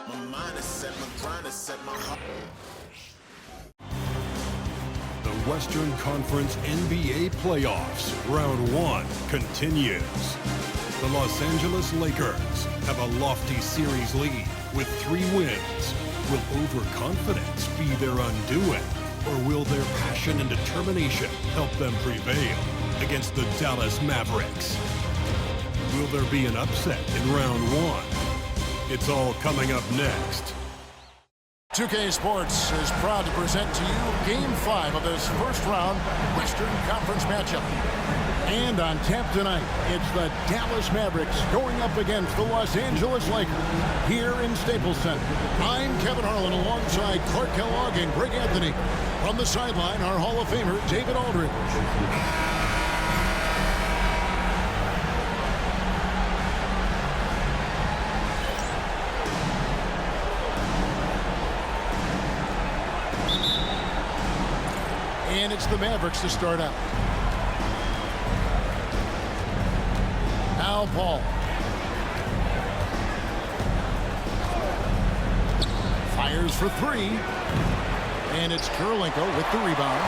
My mind is set, my grind is set, my heart. The Western Conference NBA playoffs, round 1 continues. The Los Angeles Lakers have a lofty series lead with 3 wins. Will overconfidence be their undoing, or will their passion and determination help them prevail against the Dallas Mavericks? Will there be an upset in round 1? It's all coming up next. 2K Sports is proud to present to you Game 5 of this first-round Western Conference matchup. And on tap tonight, it's the Dallas Mavericks going up against the Los Angeles Lakers here in Staples Center. I'm Kevin Harlan alongside Clark Kellogg and Greg Anthony. From the sideline, our Hall of Famer, David Aldridge. And it's the Mavericks to start out. Now Paul. Fires for 3. And it's Kurylenko with the rebound.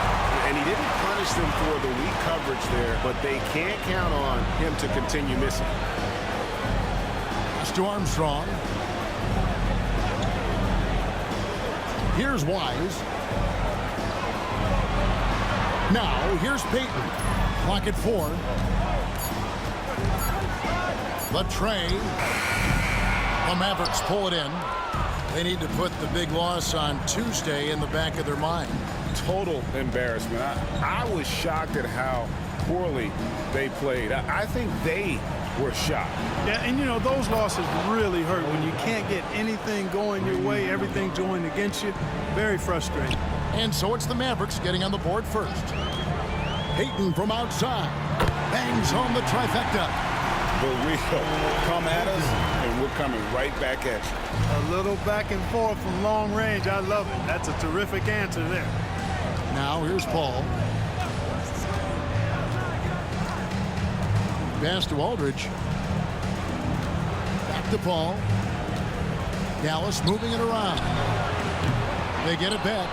And he didn't punish them for the weak coverage there, but they can't count on him to continue missing. Pass to Armstrong. Here's Wise. Now, here's Payton. Clock at 4. Latrey. The Mavericks pull it in. They need to put the big loss on Tuesday in the back of their mind. Total embarrassment. I was shocked at how poorly they played. I think they were shocked. Yeah, and you know, those losses really hurt when you can't get anything going your way, everything's going against you. Very frustrating. And so it's the Mavericks getting on the board first. Payton from outside. Bangs home the trifecta. But we come at us, and we're coming right back at you. A little back and forth from long range. I love it. That's a terrific answer there. Now here's Paul. Pass to Aldridge. Back to Paul. Dallas moving it around. They get it back.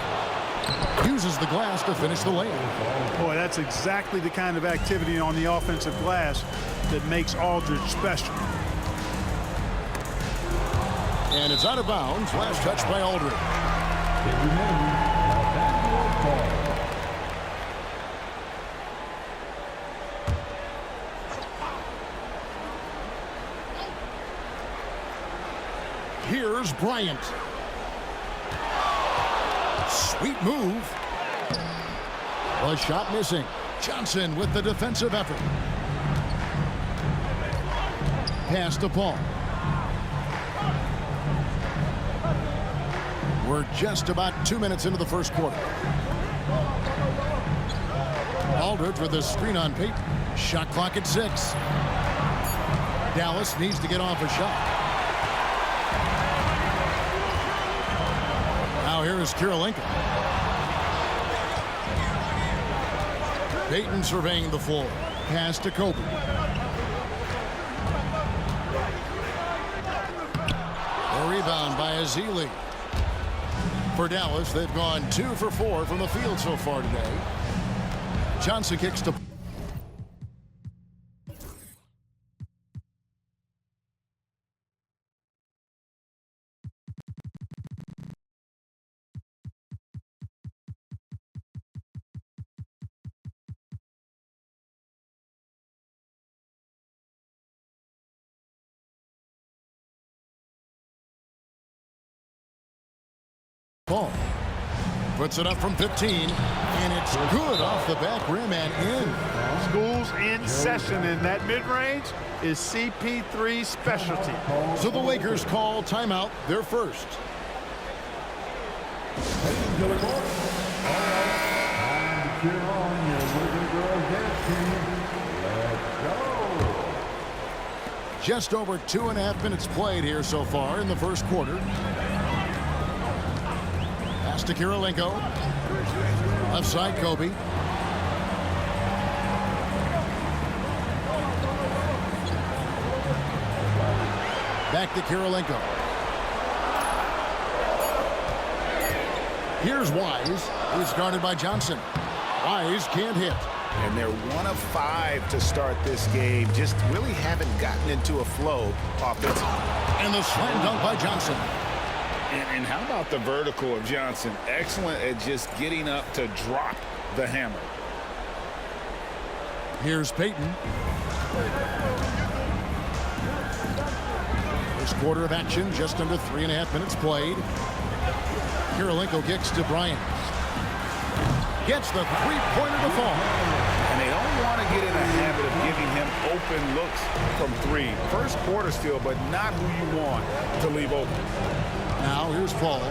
Uses the glass to finish the layup. Boy, that's exactly the kind of activity on the offensive glass that makes Aldridge special. And it's out of bounds. Last touch by Aldridge. Here's Bryant. Sweet move. A shot missing. Johnson with the defensive effort. Pass to Paul. We're just about 2 minutes into the first quarter. Aldridge with a screen on Payton. Shot clock at 6. Dallas needs to get off a shot. Now here is Kurylenko. Payton surveying the floor. Pass to Kobe. A rebound by Azili. For Dallas, they've gone 2 for 4 from the field so far today. Johnson kicks to Paul. Puts it up from 15, and it's good off the back rim and in. School's in session, and that mid-range is CP3's specialty. So the Lakers call timeout, their first. Just over 2.5 minutes played here so far in the first quarter. Pass to Kurylenko. Left side, Kobe. Back to Kurylenko. Here's Wise, who's guarded by Johnson. Wise can't hit. And they're 1 of 5 to start this game. Just really haven't gotten into a flow offensively. And the slam dunk by Johnson. And how about the vertical of Johnson? Excellent at just getting up to drop the hammer. Here's Payton. First quarter of action, just under 3.5 minutes played. Kirilenko kicks to Bryant. Gets the three-pointer to fall. And they don't want to get in the habit of giving him open looks from 3. First quarter still, but not who you want to leave open. Now here's Paul.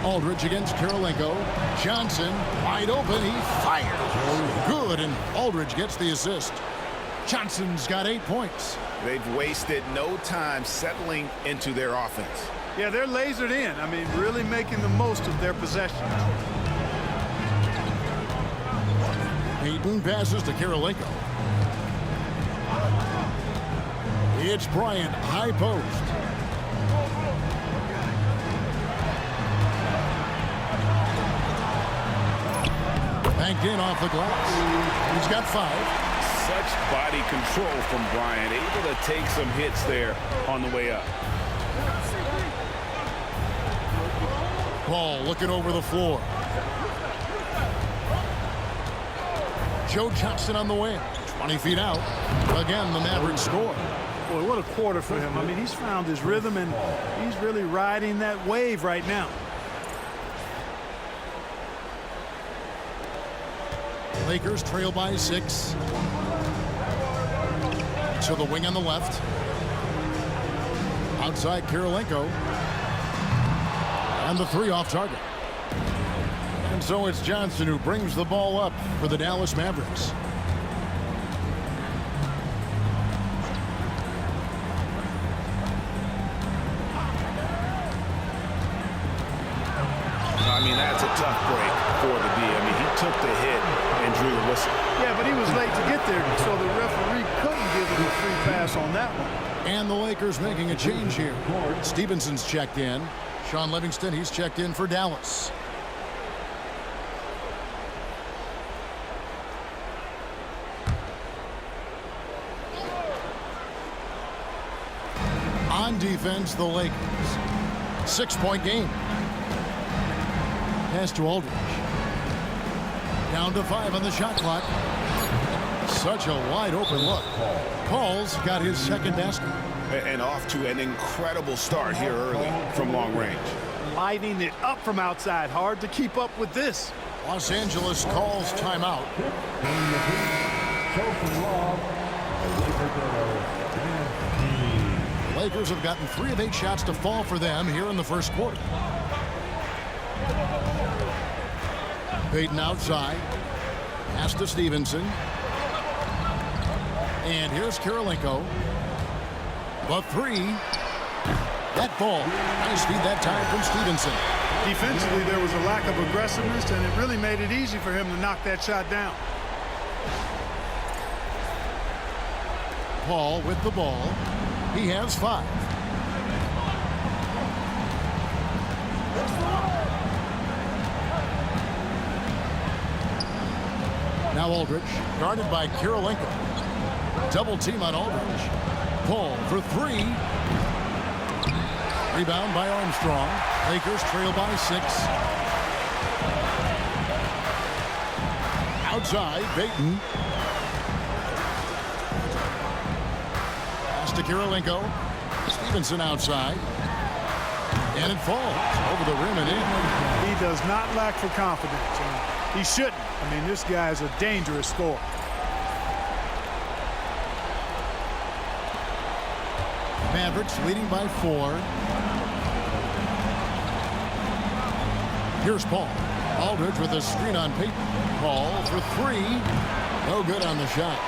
Aldridge against Kirilenko. Johnson wide open. He fires. Good, and Aldridge gets the assist. Johnson's got 8 points. They've wasted no time settling into their offense. Yeah, they're lasered in. I mean, really making the most of their possession. Payton passes to Kirilenko. It's Bryant, high post. Banked in off the glass. He's got 5. Such body control from Bryant, able to take some hits there on the way up. Paul looking over the floor. Joe Johnson on the wing. 20 feet out. Again, the Mavericks score. Boy, what a quarter for him. I mean, he's found his rhythm, and he's really riding that wave right now. Lakers trail by 6. To the wing on the left. Outside Kirilenko. And the 3 off target. And so it's Johnson who brings the ball up for the Dallas Mavericks. I mean, that's a tough break for the D. I mean, he took the hit and drew the whistle. Yeah, but he was late to get there, so the referee couldn't give him a free pass on that one. And the Lakers making a change here. Stevenson's checked in. Sean Livingston, he's checked in for Dallas. On defense, the Lakers. 6-point game. Pass to Aldridge. Down to 5 on the shot clock. Such a wide open look. Paul's got his second basket. And off to an incredible start here early from long range. Lighting it up from outside. Hard to keep up with this. Los Angeles calls timeout. Lakers have gotten 3 of 8 shots to fall for them here in the first quarter. Payton outside. Pass to Stevenson. And here's Kirilenko. The 3. That ball. Nice feed that time from Stevenson. Defensively, there was a lack of aggressiveness, and it really made it easy for him to knock that shot down. Paul with the ball. He has 5. Now Aldridge, guarded by Kirilenko. Double team on Aldridge. Paul for 3. Rebound by Armstrong. Lakers trail by 6. Outside, Payton. Pass to Kirilenko. Stevenson outside. And it falls over the rim and in. He does not lack for confidence. And he shouldn't. I mean, this guy is a dangerous scorer. Mavericks leading by 4. Here's Paul. Aldridge with a screen on Payton. Paul for 3. No good on the shot.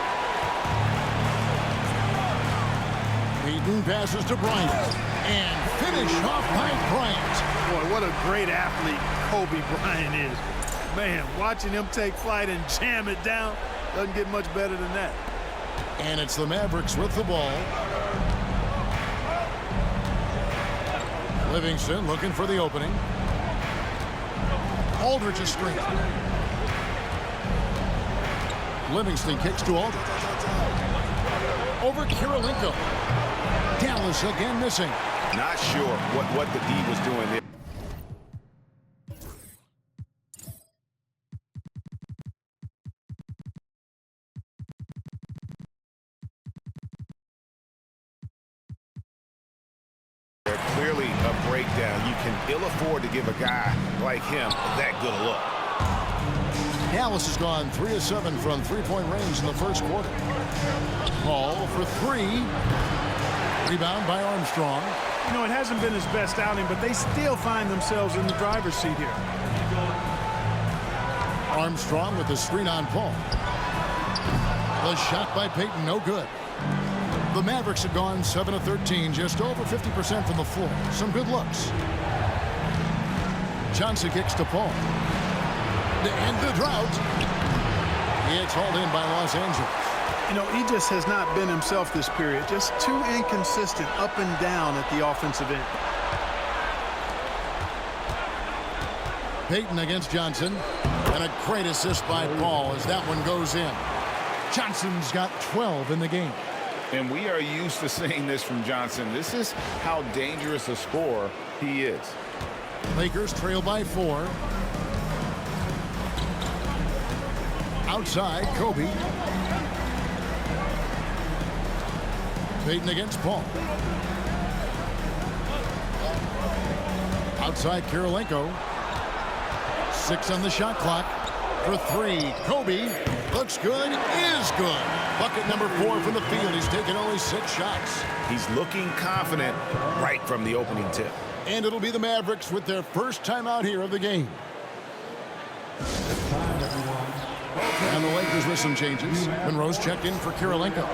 Payton passes to Bryant. And finish off by Bryant. Boy, what a great athlete Kobe Bryant is. Man, watching him take flight and jam it down doesn't get much better than that. And it's the Mavericks with the ball. Livingston looking for the opening. Aldridge is straight. Livingston kicks to Aldridge. Over Kirilenko. Dallas again missing. Not sure what the D was doing there. Clearly a breakdown. You can ill afford to give a guy like him that good a look. Dallas has gone 3 of 7 from three-point range in the first quarter. Ball for 3. Rebound by Armstrong. You know, it hasn't been his best outing, but they still find themselves in the driver's seat here. Armstrong with the screen on Paul. The shot by Payton, no good. The Mavericks have gone 7 of 13, just over 50% from the floor. Some good looks. Johnson kicks to Paul. To end the drought. It's hauled in by Los Angeles. You know, he just has not been himself this period. Just too inconsistent up and down at the offensive end. Payton against Johnson. And a great assist by Paul as that one goes in. Johnson's got 12 in the game. And we are used to seeing this from Johnson. This is how dangerous a scorer he is. Lakers trail by 4. Outside, Kobe. Payton against Paul. Outside, Kirilenko. 6 on the shot clock. For 3, Kobe. Looks good, is good. Bucket number 4 from the field. He's taken only 6 shots. He's looking confident right from the opening tip. And it'll be the Mavericks with their first time out here of the game. And the Lakers with some changes. Monroe's checked in for Kirilenko.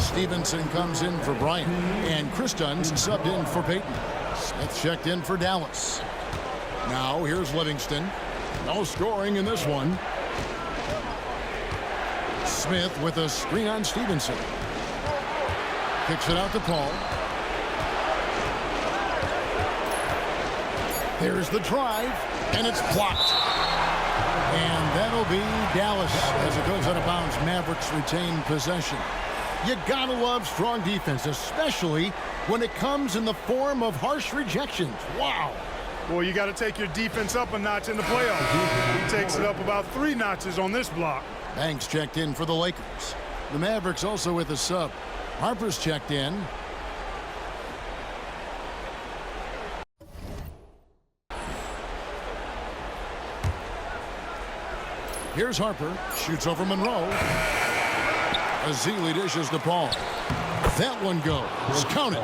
Stevenson comes in for Bryant. And Chris Dunn's subbed in for Payton. Smith checked in for Dallas. Now here's Livingston. No scoring in this one. Smith with a screen on Stevenson. Kicks it out to Paul. There's the drive, and it's blocked. And that'll be Dallas as it goes out of bounds. Mavericks retain possession. You gotta love strong defense, especially when it comes in the form of harsh rejections. Wow. Boy, you got to take your defense up a notch in the playoffs. He takes it up about 3 notches on this block. Banks checked in for the Lakers. The Mavericks also with a sub. Harper's checked in. Here's Harper. Shoots over Monroe. Azili dishes to Paul. That one goes. Count it.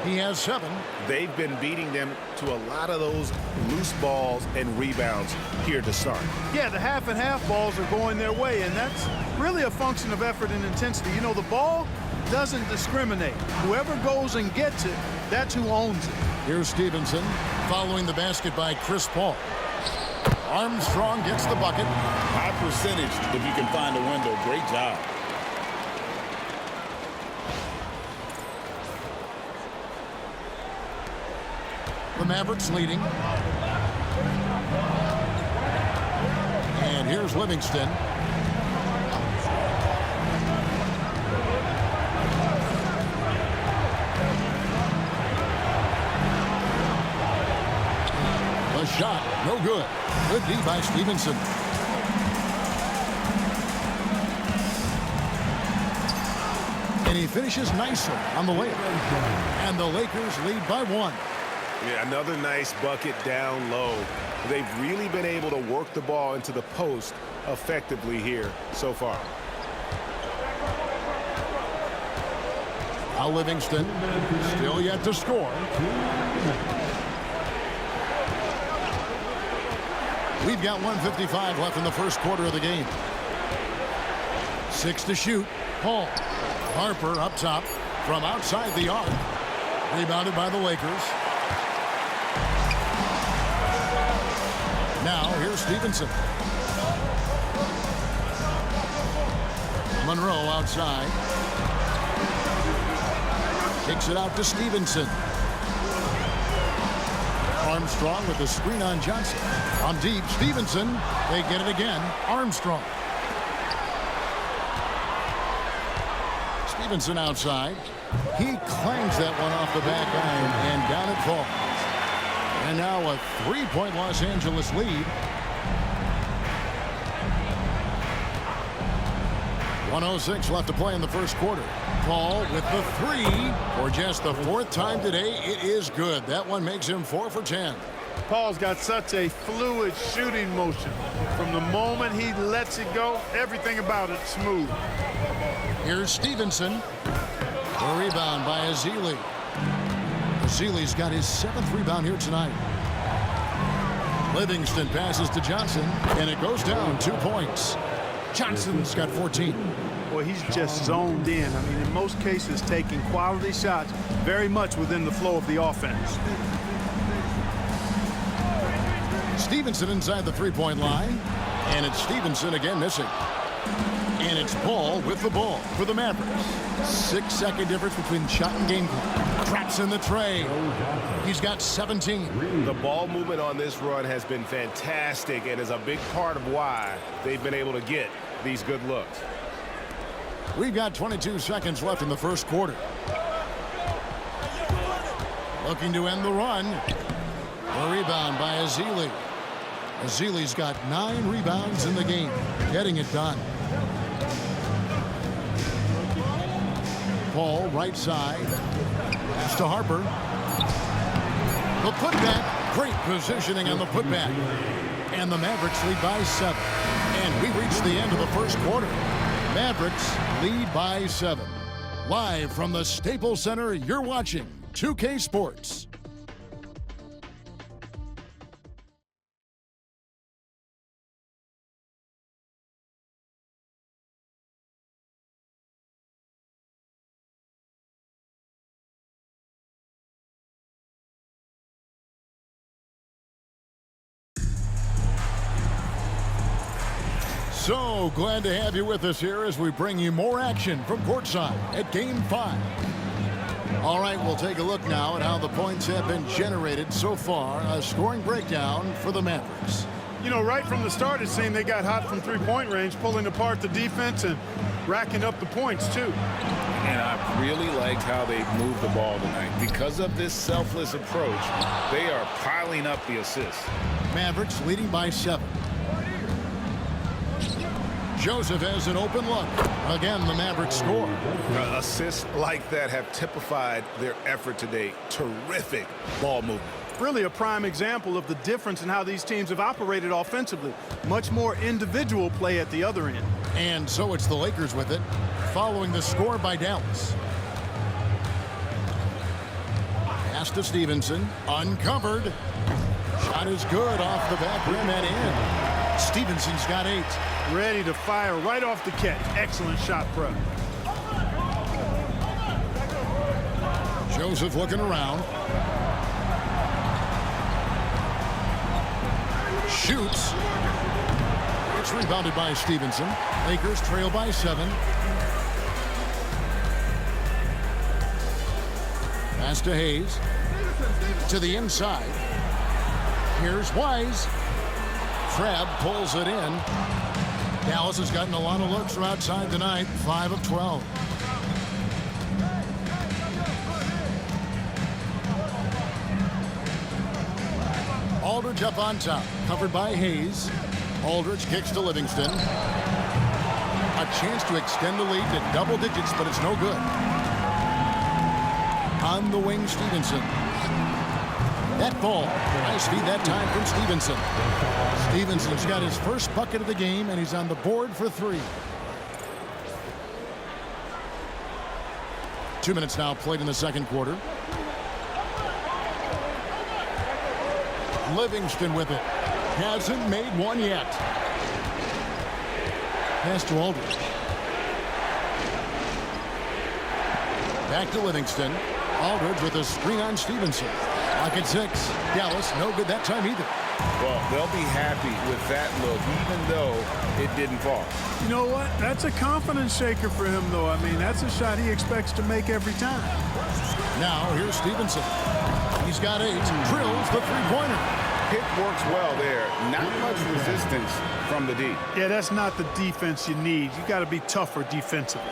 He has 7. They've been beating them to a lot of those loose balls and rebounds here to start. Yeah, the half and half balls are going their way, and that's really a function of effort and intensity. You know, the ball doesn't discriminate. Whoever goes and gets it, that's who owns it. Here's Stevenson following the basket by Chris Paul. Armstrong gets the bucket. High percentage if you can find a window. Great job. The Mavericks leading. And here's Livingston. The shot, no good. Good D by Stevenson. And he finishes nicely on the layup. And the Lakers lead by 1. Yeah, another nice bucket down low. They've really been able to work the ball into the post effectively here so far. Now Livingston still yet to score. We've got 1:55 left in the first quarter of the game. 6 to shoot. Paul. Harper up top from outside the arc. Rebounded by the Lakers. Now here's Stevenson. Monroe outside. Kicks it out to Stevenson. Armstrong with the screen on Johnson. On deep, Stevenson. They get it again. Armstrong. Stevenson outside. He clangs that one off the back iron, and down it falls. And now a 3-point Los Angeles lead. 1:06 left to play in the first quarter. Paul with the three for just the 4th time today. It is good. That one makes him 4 for 10. Paul's got such a fluid shooting motion. From the moment he lets it go, everything about it smooth. Here's Stevenson. A rebound by Azili. Azili's got his 7th rebound here tonight. Livingston passes to Johnson, and it goes down 2 points. Johnson's got 14. Boy, he's just zoned in. I mean, in most cases, taking quality shots very much within the flow of the offense. Stevenson inside the 3-point line, and it's Stevenson again missing. And it's Paul with the ball for the Mavericks. 6-second difference between shot and game clock. Traps in the tray. He's got 17. The ball movement on this run has been fantastic and is a big part of why they've been able to get these good looks. We've got 22 seconds left in the first quarter. Looking to end the run. A rebound by Azili. Azili's got 9 rebounds in the game. Getting it done. Paul, right side. Pass to Harper. The putback. Great positioning on the putback. And the Mavericks lead by 7. And we reach the end of the first quarter. Mavericks lead by 7. Live from the Staples Center, you're watching 2K Sports. So glad to have you with us here as we bring you more action from courtside at Game 5. All right, we'll take a look now at how the points have been generated so far. A scoring breakdown for the Mavericks. You know, right from the start, it seemed they got hot from 3-point range, pulling apart the defense and racking up the points, too. And I really liked how they moved the ball tonight. Because of this selfless approach, they are piling up the assists. Mavericks leading by 7. Joseph has an open look. Again, the Mavericks score. Assists like that have typified their effort today. Terrific ball movement. Really a prime example of the difference in how these teams have operated offensively. Much more individual play at the other end. And so it's the Lakers with it, following the score by Dallas. Pass to Stevenson, uncovered. Shot is good off the back rim and in. Stevenson's got 8. Ready to fire right off the catch. Excellent shot prep. Joseph looking around. Shoots. It's rebounded by Stevenson. Lakers trail by 7. Pass to Hayes. To the inside. Here's Wise. Trabb pulls it in. Dallas has gotten a lot of looks from outside tonight. 5 of 12. Aldridge up on top. Covered by Hayes. Aldridge kicks to Livingston. A chance to extend the lead to double digits, but it's no good. On the wing, Stevenson. That ball. Nice feed that time from Stevenson. Stevenson's got his first bucket of the game, and he's on the board for 3. 2 minutes now played in the second quarter. Livingston with it. Hasn't made one yet. Pass to Aldridge. Back to Livingston. Aldridge with a screen on Stevenson. Lock at 6. Dallas, no good that time either. Well, they'll be happy with that look, even though it didn't fall. You know what? That's a confidence shaker for him, though. I mean, that's a shot he expects to make every time. Now, here's Stevenson. He's got 8. Drills the three-pointer. Pick works well there. Not much resistance from the D. Yeah, that's not the defense you need. You got to be tougher defensively.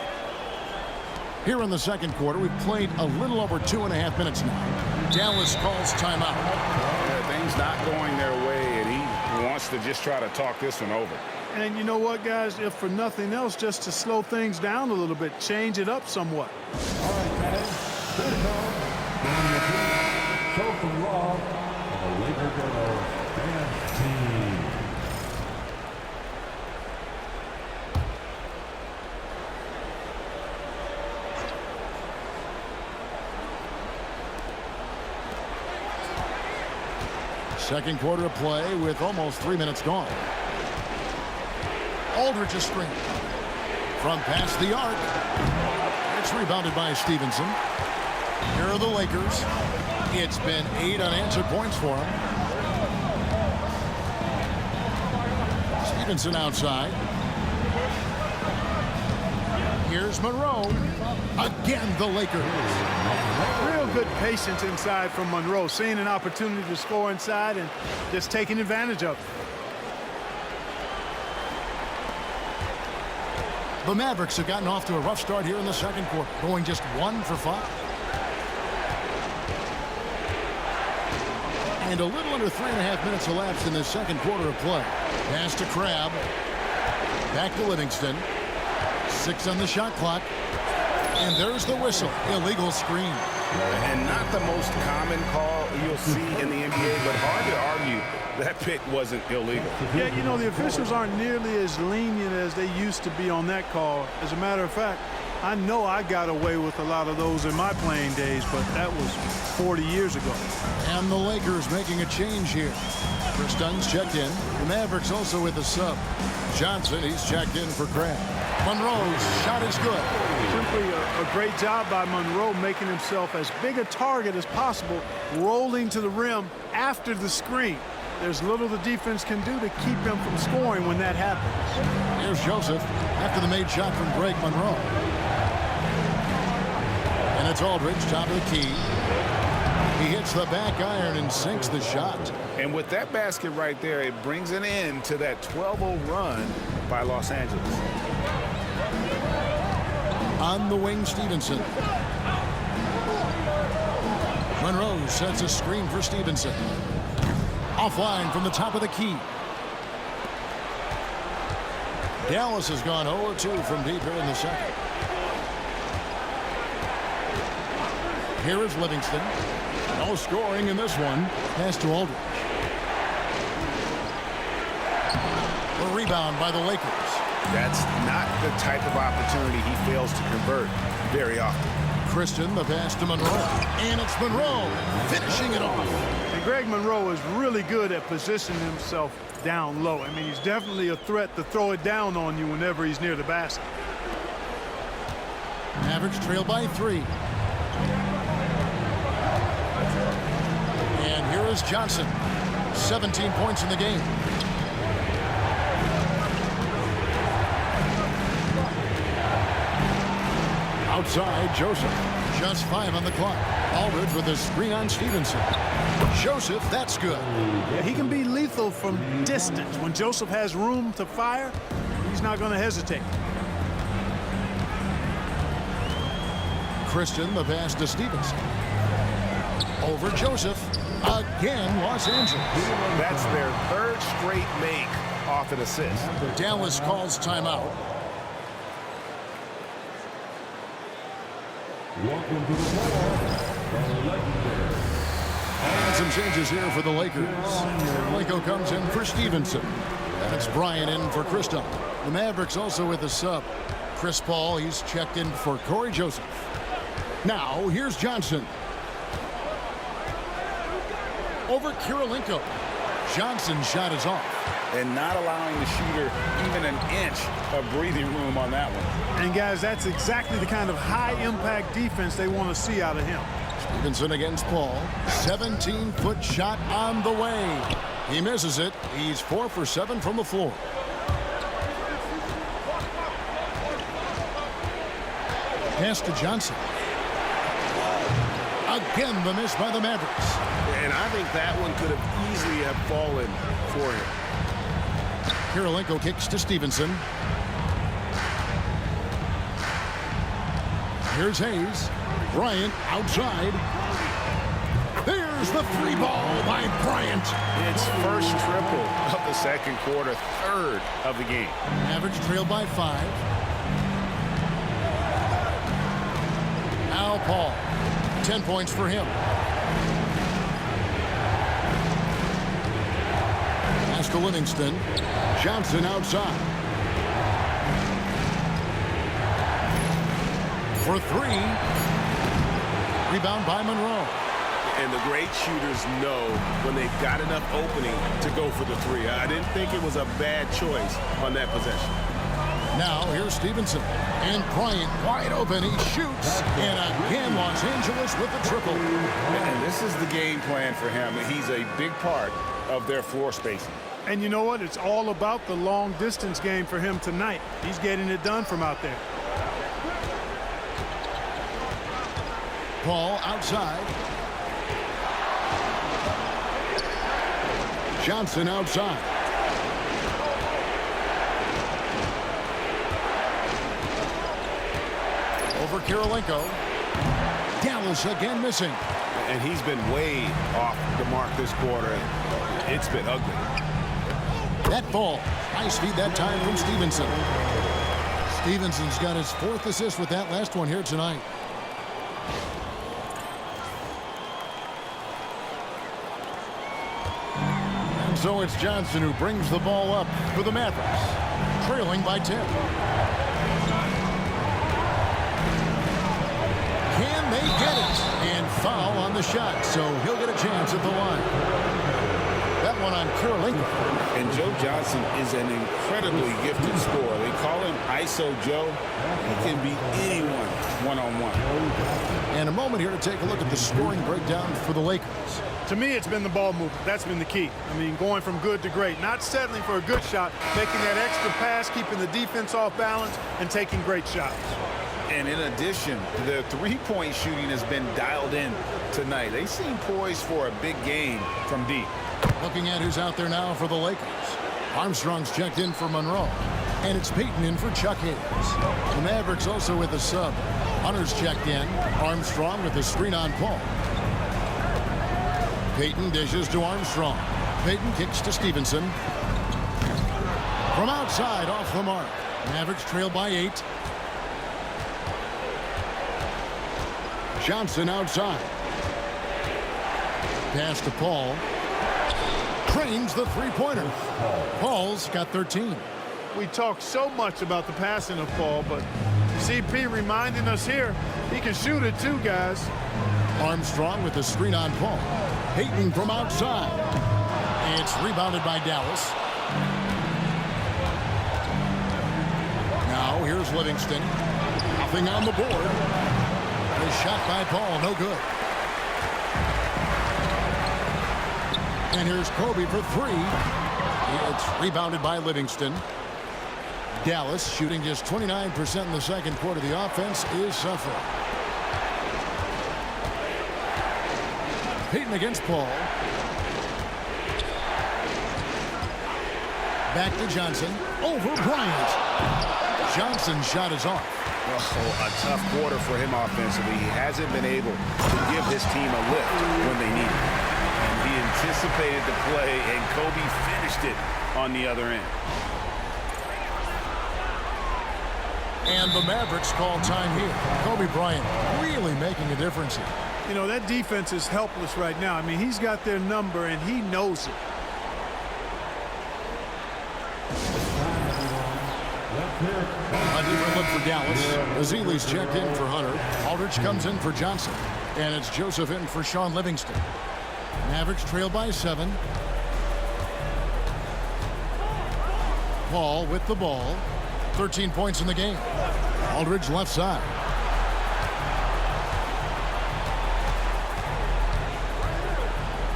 Here in the second quarter, we've played a little over 2.5 minutes now. Dallas calls timeout. Things not going their way, and he wants to just try to talk this one over. And you know what, guys? If for nothing else, just to slow things down a little bit, change it up somewhat. All right, guys. Good call. Show from Rob of the Lakers dance team. Second quarter of play with almost 3 minutes gone. Aldridge is screen. From past the arc. It's rebounded by Stevenson. Here are the Lakers. It's been 8 unanswered points for him. Stevenson outside. Here's Monroe. Again, the Lakers. Real good patience inside from Monroe, seeing an opportunity to score inside and just taking advantage of it. The Mavericks have gotten off to a rough start here in the second quarter, going just 1 for 5. And a little under 3.5 minutes elapsed in the second quarter of play. Pass to Crabbe. Back to Livingston. 6 on the shot clock. And there's the whistle. Illegal screen. And not the most common call you'll see in the NBA, but hard to argue that pick wasn't illegal. Yeah, you know, the officials aren't nearly as lenient as they used to be on that call. As a matter of fact, I know I got away with a lot of those in my playing days, but that was 40 years ago. And the Lakers making a change here. Chris Dunn's checked in. The Mavericks also with a sub. Johnson, he's checked in for Crabbe. Monroe's shot is good. Simply a great job by Monroe, making himself as big a target as possible, rolling to the rim after the screen. There's little the defense can do to keep him from scoring when that happens. Here's Joseph after the made shot from Greg Monroe. And it's Aldridge, top of the key. He hits the back iron and sinks the shot. And with that basket right there, it brings an end to that 12-0 run by Los Angeles. On the wing, Stevenson. Monroe sets a screen for Stevenson. Offline from the top of the key. Dallas has gone 0-2 from deep here in the second. Here is Livingston. No scoring in this one. Pass to Aldridge. A rebound by the Lakers. That's not the type of opportunity he fails to convert very often. Christian, the pass to Monroe. And it's Monroe finishing it off. And Greg Monroe is really good at positioning himself down low. I mean, he's definitely a threat to throw it down on you whenever he's near the basket. Mavericks trail by 3. And here is Johnson. 17 points in the game. Outside, Joseph. Just 5 on the clock. Aldridge with a screen on Stevenson. Joseph, that's good. Yeah, he can be lethal from distance. When Joseph has room to fire, he's not going to hesitate. Christian, the pass to Stevenson. Over Joseph. Again, Los Angeles. That's their 3rd straight make off an assist. Dallas calls timeout. Welcome to the floor, the legendary. And some changes here for the Lakers. Blanco comes in for Stevenson. And it's Bryant in for Kristoff. The Mavericks also with a sub. Chris Paul, he's checked in for Corey Joseph. Now, here's Johnson. Over Kirilenko. Johnson's shot is off. And not allowing the shooter even an inch of breathing room on that one. And, guys, that's exactly the kind of high-impact defense they want to see out of him. Stevenson against Paul. 17-foot shot on the way. He misses it. He's 4 for 7 from the floor. Pass to Johnson. Again, the miss by the Mavericks. And I think that one could have easily have fallen for him. Kirilenko kicks to Stevenson. Here's Hayes. Bryant outside. There's the three ball by Bryant. It's first triple of the second quarter, third of the game. Mavericks trail by 5. Al Paul, 10 points for him. Pass to Livingston. Johnson outside. For 3. Rebound by Monroe. And the great shooters know when they've got enough opening to go for the 3. I didn't think it was a bad choice on that possession. Now here's Stevenson. And Bryant wide open. He shoots. And again, Los Angeles with the triple. And this is the game plan for him. He's a big part of their floor spacing. And you know what? It's all about the long distance game for him tonight. He's getting it done from out there. Paul outside. Johnson outside. Over Kirilenko. Dallas again missing. And he's been way off the mark this quarter. It's been ugly. That ball. Nice feed that time from Stevenson. Stevenson's got his 4th assist with that last one here tonight. So it's Johnson who brings the ball up for the Mavericks, trailing by 10. Can they get it? And foul on the shot, so he'll get a chance at the line. That one on Kirilenko. And Joe Johnson is an incredibly gifted scorer. They call him ISO Joe. He can beat anyone one-on-one. And a moment here to take a look at the scoring breakdown for the Lakers. To me, it's been the ball movement. That's been the key. I mean, going from good to great. Not settling for a good shot, making that extra pass, keeping the defense off balance, and taking great shots. And in addition, the three-point shooting has been dialed in tonight. They seem poised for a big game from deep. Looking at who's out there now for the Lakers. Armstrong's checked in for Monroe. And it's Payton in for Chuck Hayes. The Mavericks also with a sub. Hunter's checked in. Armstrong with a screen on Paul. Payton dishes to Armstrong. Payton kicks to Stevenson. From outside, off the mark. Mavericks trail by 8. Johnson outside. Pass to Paul. Cranes the three-pointer. Paul's got 13. We talk so much about the passing of Paul, but CP reminding us here, he can shoot it too, guys. Armstrong with the screen on Paul. Payton from outside. It's rebounded by Dallas. Now here's Livingston. Nothing on the board. The shot by Paul, no good. And here's Kobe for 3. It's rebounded by Livingston. Dallas shooting just 29% in the second quarter. The offense is suffering. Payton against Paul. Back to Johnson. Over Bryant. Johnson's shot is off. Oh, a tough quarter for him offensively. He hasn't been able to give his team a lift when they need it. And he anticipated the play, and Kobe finished it on the other end. And the Mavericks call time here. Kobe Bryant really making a difference here. You know, that defense is helpless right now. I mean, he's got their number, and he knows it. A different look for Dallas. Azili's checked in for Hunter. Aldridge comes in for Johnson. And it's Joseph in for Sean Livingston. Mavericks trail by 7. Paul with the ball. 13 points in the game. Aldridge left side.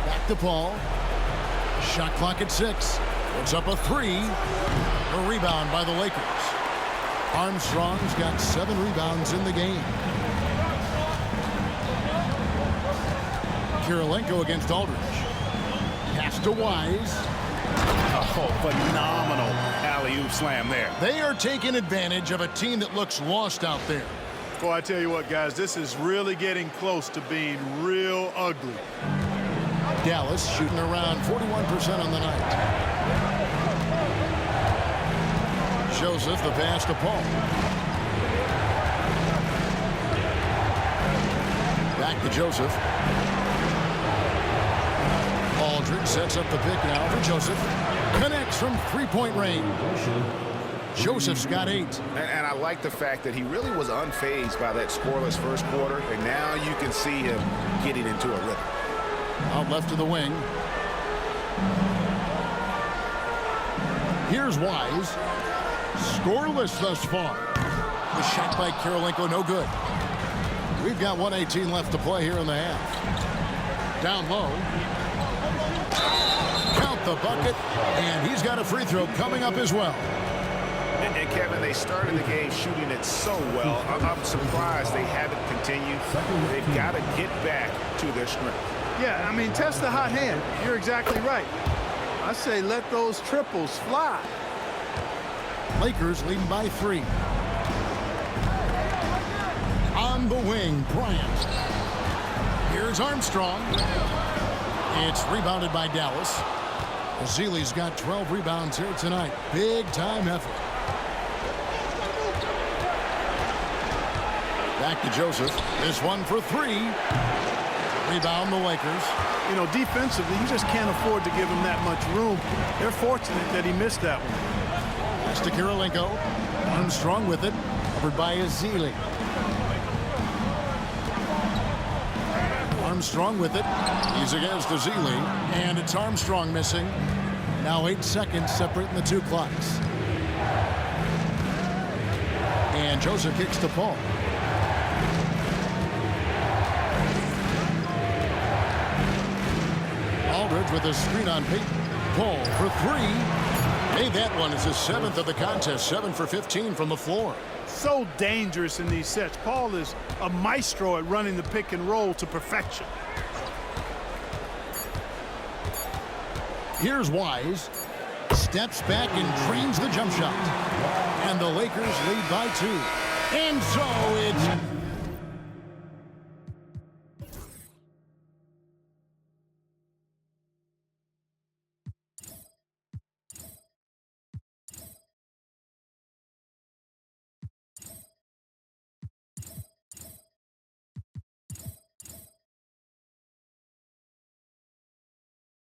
Back to Paul. Shot clock at 6. Puts up a 3. A rebound by the Lakers. Armstrong's got 7 rebounds in the game. Kirilenko against Aldridge. Pass to Wise. Oh, phenomenal alley-oop slam there. They are taking advantage of a team that looks lost out there. Boy, I tell you what, guys, this is really getting close to being real ugly. Dallas shooting around 41% on the night. Joseph, the pass to Paul. Back to Joseph. Aldridge sets up the pick now for Joseph. Connects from three-point range. Joseph's got 8. And I like the fact that he really was unfazed by that scoreless first quarter, and now you can see him getting into a rhythm. Out left to the wing. Here's Wise. Scoreless thus far. The shot by Kirilenko, no good. We've got 1:18 left to play here in the half. Down low. Count the bucket, and he's got a free throw coming up as well. And Kevin, they started the game shooting it so well. I'm surprised they haven't continued. They've got to get back to their strength. Yeah, I mean, test the hot hand. You're exactly right. I say let those triples fly. Lakers leading by 3. On the wing, Bryant. Here's Armstrong. It's rebounded by Dallas. Zeeley's got 12 rebounds here tonight. Big time effort. Back to Joseph. This one for 3. Rebound the Lakers. You know, defensively, you just can't afford to give him that much room. They're fortunate that he missed that one. Pass to Kirilenko. Armstrong with it. Covered by Zeeley. Armstrong with it. He's against Zeeley. And it's Armstrong missing. Now 8 seconds separating the 2 clocks. And Joseph kicks to Paul. Aldridge with a screen on Peyton. Paul for 3. Made that one as his 7th of the contest. 7 for 15 from the floor. So dangerous in these sets. Paul is a maestro at running the pick and roll to perfection. Here's Wise. Steps back and drains the jump shot. And the Lakers lead by 2. And so it's